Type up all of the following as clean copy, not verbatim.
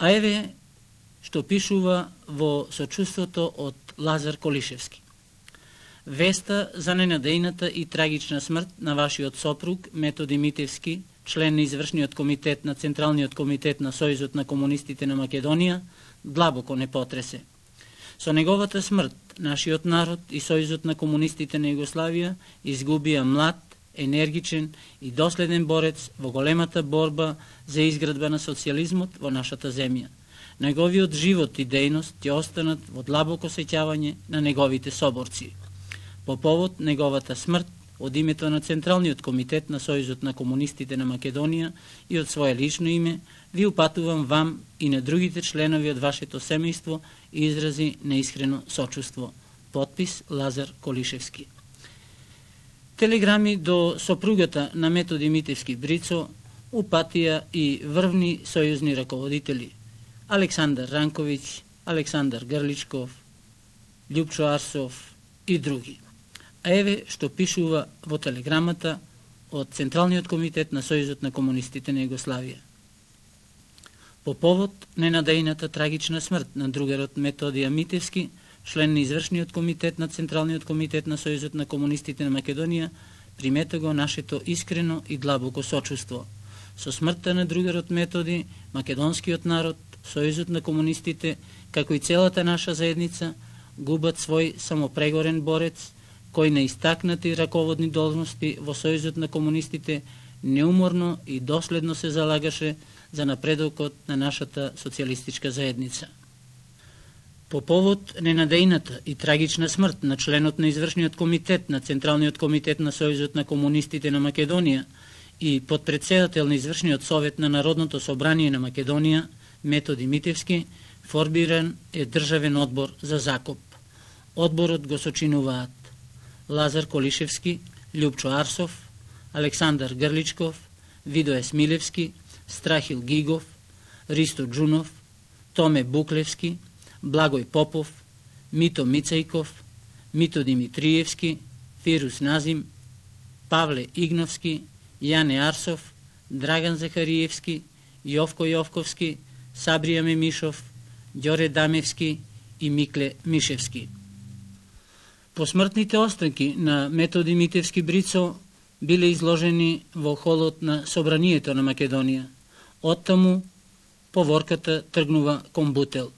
А еве што пишува во сочувството од Лазар Колишевски. Веста за ненадејната и трагична смрт на вашиот сопруг Методи Митевски, член на извршниот комитет на Централниот комитет на Сојузот на комунистите на Македонија, длабоко не потресе. Со неговата смрт, нашиот народ и Сојузот на комунистите на Југославија изгубија млад, енергичен и доследен борец во големата борба за изградба на социјализмот во нашата земја. Неговиот живот и дејност ќе останат во длабоко сеќавање на неговите соборци. По повод неговата смрт, од името на Централниот комитет на Сојузот на комунистите на Македонија и од свое лично име, ви упатувам вам и на другите членови од вашето семејство и изрази неискрено сочувство. Подпис Лазар Колишевски. Телеграми до сопругата на Методи Митевски Брицо упатија и врвни сојузни раководители Александар Ранковиќ, Александар Грличков, Љупчо Арсов и други. А еве што пишува во телеграмата од Централниот комитет на Сојузот на комунистите на Југославија. По повод ненадејната трагична смрт на другарот Методија Митевски, член на извршниот комитет на Централниот комитет на Сојузот на комунистите на Македонија, примете го нашето искрено и длабоко сочувство. Со смртта на другарот Методи, македонскиот народ, Сојузот на комунистите, како и целата наша заедница, губат свој самопрегорен борец, кој на истакнати раководни должности во Сојузот на комунистите неуморно и доследно се залагаше за напредокот на нашата социјалистичка заедница. По повод ненадејната и трагична смрт на членот на извршниот комитет на Централниот комитет на Сојузот на комунистите на Македонија и подпредседател на извршниот совет на Народното собрание на Македонија, Методи Митевски, формиран е државен одбор за закоп. Одборот го сочинуваат Лазар Колишевски, Љупчо Арсов, Александар Грличков, Видое Смилевски, Страхил Гигов, Ристо Джунов, Томе Буклевски, Благој Попов, Мито Мицајков, Мито Димитриевски, Фирус Назим, Павле Игновски, Јане Арсов, Драган Захариевски, Јовко Јовковски, Сабрија Мемишов, Ѓоре Дамевски и Микле Мишевски. Посмртните останки на Методи Митевски Брицо биле изложени во холот на Собранието на Македонија. Оттаму поворката тргнува кон Бутел.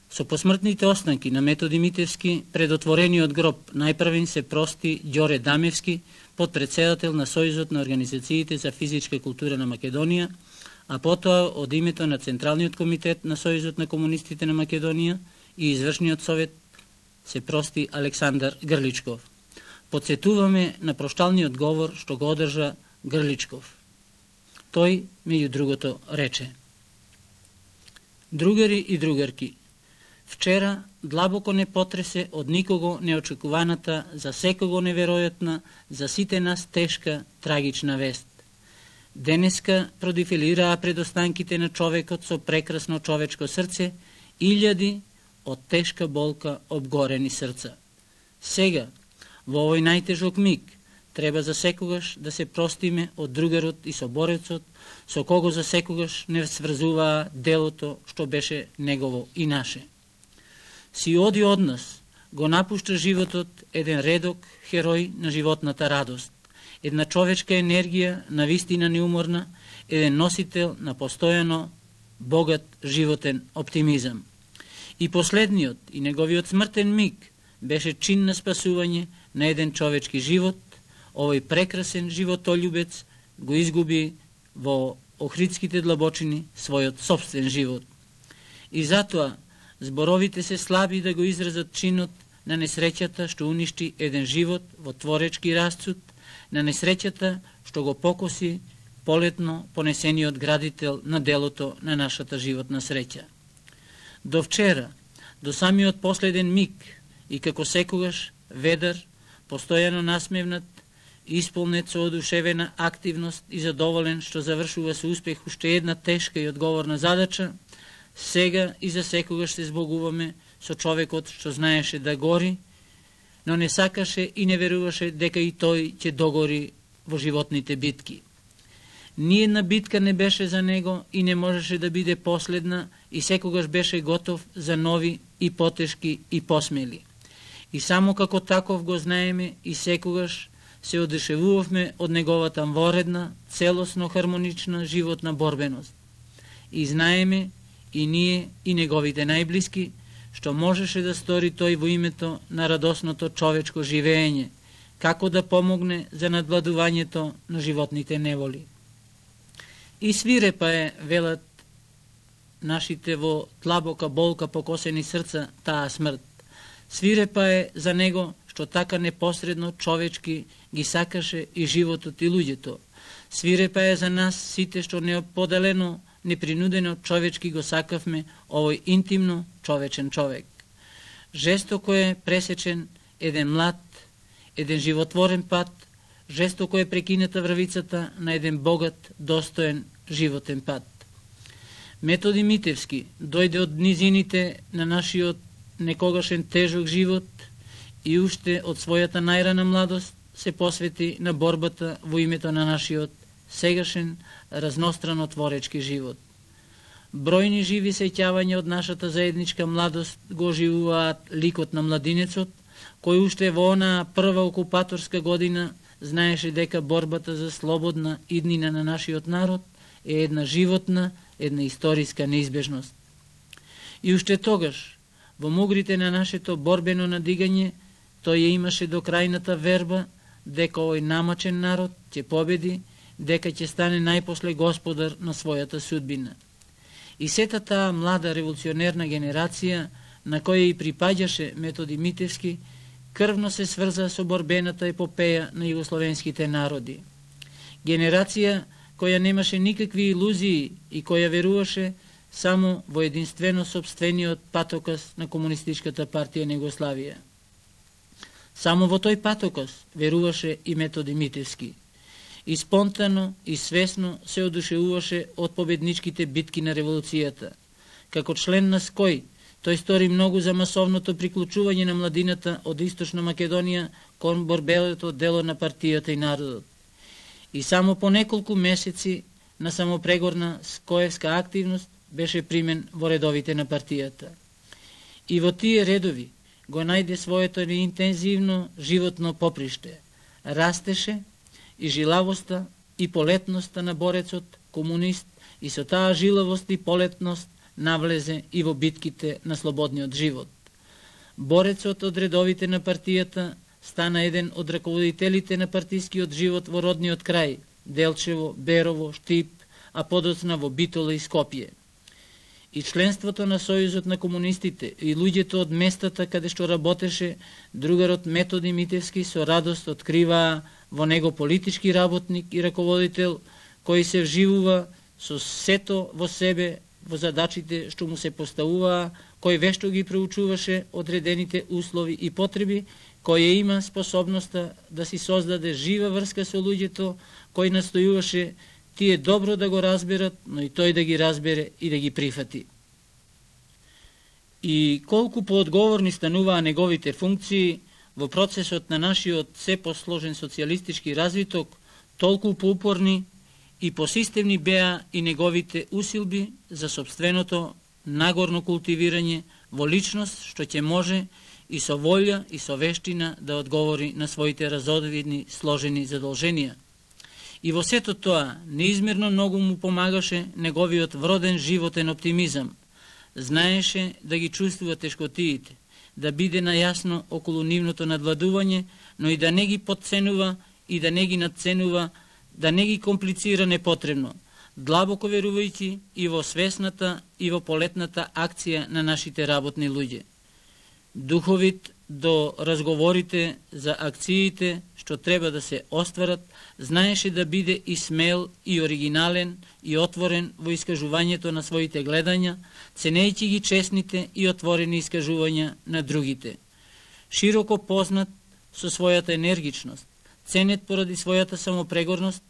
Со посмртните останки на Методи Митевски пред отворениот гроб најпрвен се прости Ѓоре Дамевски, подпредседател на Сојузот на организациите за физичка култура на Македонија, а потоа од името на Централниот комитет на Сојузот на комунистите на Македонија и извршниот совет се прости Александар Грличков. Подсетуваме на прошталниот говор што го одржа Грличков. Тој, меѓу другото, рече: Другари и другарки, вчера длабоко не потресе од никого неочекуваната, за секого неверојатна, за сите нас тешка, трагична вест. Денеска продефилираа пред останките на човекот со прекрасно човечко срце илјади од тешка болка обгорени срца. Сега, во овој најтежок миг, треба за секогаш да се простиме од другарот и соборецот, со кого за секогаш не сврзуваа делото што беше негово и наше. Си оди од нас, го напушта животот еден редок херој на животната радост, една човечка енергија на вистина неуморна, еден носител на постојано богат животен оптимизам. И последниот и неговиот смртен миг беше чин на спасување на еден човечки живот. Овој прекрасен животолюбец го изгуби во охридските длабочини својот собствен живот. И затоа зборовите се слаби да го изразат чинот на несреќата што уништи еден живот во творечки расцут, на несреќата што го покоси полетно понесениот градител на делото на нашата животна среќа. До вчера, до самиот последен миг и како секогаш ведар, постојано насмевнат, исполнет со одушевена активност и задоволен што завршува со успех уште една тешка и одговорна задача, сега и за секогаш се збогуваме со човекот што знаеше да гори, но не сакаше и не веруваше дека и тој ќе догори во животните битки. Ниедна битка не беше за него и не можеше да биде последна и секогаш беше готов за нови и потешки и посмели. И само како таков го знаеме и секогаш се одушевувавме од неговата воредна, целосно хармонична животна борбеност. И знаеме и ние и неговите најблиски што можеше да стори тој во името на радосното човечко живење, како да помогне за надвладувањето на животните неволи. И свирепа е, велат нашите во тлабока болка покосени срца, таа смрт. Свирепа е за него што така непосредно човечки ги сакаше и животот и луѓето. Свирепа е за нас сите што неподелено, непринудено човечки го сакавме овој интимно човечен човек. Жестоко е пресечен еден млад, еден животворен пат, жестоко е прекината врвицата на еден богат, достоен животен пат. Методи Митевски дојде од низините на нашиот некогашен тежок живот и уште од својата најрана младост се посвети на борбата во името на нашиот сегашен разнострано творечки живот. Бројни живи сеќавања од нашата заедничка младост го оживуваат ликот на младинецот, кој уште во онаа прва окупаторска година знаеше дека борбата за слободна иднина на нашиот народ е една животна, една историска неизбежност. И уште тогаш, во мугрите на нашето борбено надигање, тој ја имаше до крајната верба дека овој намачен народ ќе победи, дека ќе стане најпосле господар на својата судбина. И сета таа млада револуционерна генерација, на која и припаѓаше Методи Митевски, крвно се сврза со борбената епопеја на југословенските народи. Генерација која немаше никакви илузии и која веруваше само во единствено собствениот патоказ на Комунистичката партија на Југославија. Само во тој патоказ веруваше и Методи Митевски. И спонтано и свесно се одушевуваше од победничките битки на револуцијата. Како член на СКОј, тој стори многу за масовното приклучување на младината од Источна Македонија кон борбелото дело на партијата и народот. И само по неколку месеци на самопрегорна скоевска активност беше примен во редовите на партијата. И во тие редови го најде своето интензивно животно поприште. Растеше и жилавоста и полетноста на борецот, комунист, и со таа жилавост и полетност навлезе и во битките на слободниот живот. Борецот од редовите на партијата стана еден од раководителите на партискиот живот во родниот крај, Делчево, Берово, Штип, а подоцна во Битола и Скопје. И членството на Сојузот на комунистите и луѓето од местата каде што работеше другарот Методи Митевски со радост откриваа во него политички работник и раководител кој се вживува со сето во себе во задачите што му се поставуваа, кој вешто ги проучуваше одредените услови и потреби, кој има способноста да си создаде жива врска со луѓето, кој настојуваше тие добро да го разберат, но и тој да ги разбере и да ги прифати. И колку поодговорни стануваа неговите функции во процесот на нашиот се посложен социјалистички развиток, толку поупорни и посистемни беа и неговите усилби за собственото нагорно култивирање во личност што ќе може и со волја и со вештина да одговори на своите разодвидни сложени задолженија. И во сето тоа неизмерно многу му помагаше неговиот вроден животен оптимизам. Знаеше да ги чувствува тешкотиите, да биде најасно околу нивното надвладување, но и да не ги подценува и да не ги надценува, да не ги комплицира непотребно, длабоко верувајќи и во свесната и во полетната акција на нашите работни луѓе. Духовит до разговорите за акциите што треба да се остварат, знаеше да биде и смел, и оригинален, и отворен во искажувањето на своите гледања, ценејќи ги честните и отворени искажувања на другите. Широко познат со својата енергичност, ценет поради својата самопрегорност,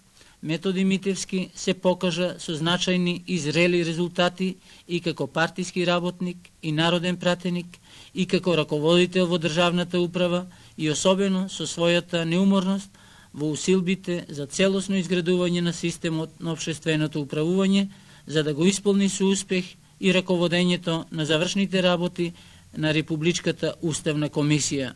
Методи Митевски се покажа со значајни и зрели резултати и како партиски работник и народен пратеник, и како раководител во државната управа, и особено со својата неуморност во усилбите за целосно изградување на системот на општественото управување, за да го исполни со успех и раководењето на завршните работи на Републичката Уставна комисија.